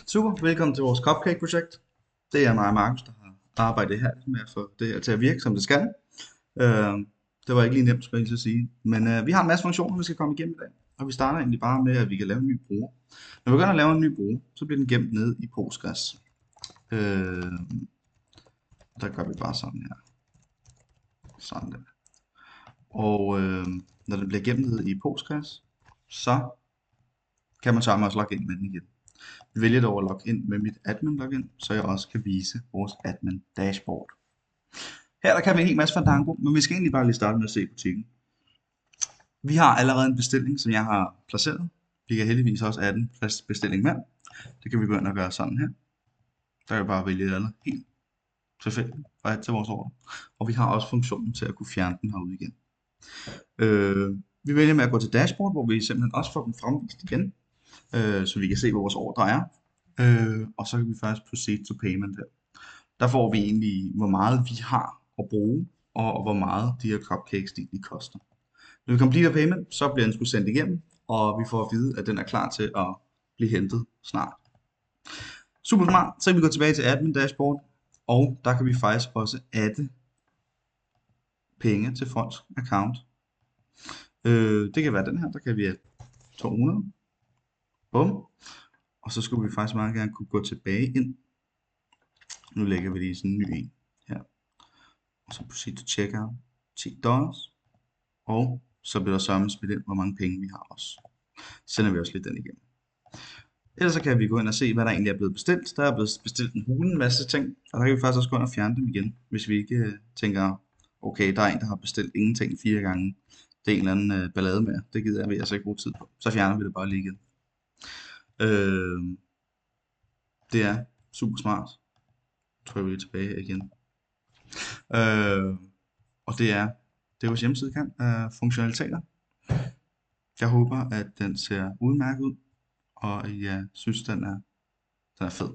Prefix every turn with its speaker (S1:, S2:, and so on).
S1: Super, velkommen til vores cupcake-projekt. Det er mig og Markus, der har arbejdet her med at få det her til at virke, som det skal. Øh, det var ikke lige nemt, skulle jeg lige så sige. Men vi har en masse funktioner, vi skal komme igennem i dag. Og vi starter egentlig bare med, at vi kan lave en ny bruger. Når vi begynder at lave en ny bruger, så bliver den gemt ned i Postgres. Øh, der gør vi bare sådan her. Sådan der. Og når den bliver gemt ned i Postgres, så kan man sørge også logge ind med den igen. Vi vælger dog at logge ind med mit admin login, så jeg også kan vise vores admin dashboard. Her der kan vi en hel masse fandango, men vi skal egentlig bare lige starte med at se butikken. Vi har allerede en bestilling, som jeg har placeret. Vi kan heldigvis også adde en fast bestilling med. Det kan vi begynde at gøre sådan her. Der kan vi bare vælge et andet helt tilfældigt og adde til vores ordre. Og vi har også funktionen til at kunne fjerne den herude igen. Vi vælger med at gå til dashboard, hvor vi simpelthen også får den fremvist igen. Så vi kan se, hvor vores ordre er. Og så kan vi faktisk proceed to payment her. Der får vi egentlig, hvor meget vi har at bruge, og hvor meget de her cupcakes de koster. Når vi completer payment, så bliver den sgu sendt igennem, og vi får at vide, at den er klar til at blive hentet snart. Super smart. Så kan vi gå tilbage til admin dashboard, og der kan vi faktisk også adde penge til folks account. Det kan være den her, der kan vi adde 200. Bum. Og så skulle vi faktisk meget gerne kunne gå tilbage ind. Nu lægger vi lige sådan en ny en her. Og så proceed to checkout. $10. Og så bliver der sørme spillet ind, hvor mange penge vi har også. Sender vi også lidt den igennem. Ellers så kan vi gå ind og se, hvad der egentlig er blevet bestilt. Der er blevet bestilt en hulens masse ting, og der kan vi faktisk også gå ind og fjerne dem igen, hvis vi ikke tænker, okay, der er en, der har bestilt ingenting 4 gange. Det er en eller anden ballade med. Det gider jeg altså ikke bruge tid på. Så fjerner vi det bare lige igen. Det er super smart. Jeg tror, vi er tilbage igen. Og det er vores hjemmeside kan af funktionaliteter. Jeg håber, at den ser udmærket ud, og jeg synes, den er fed.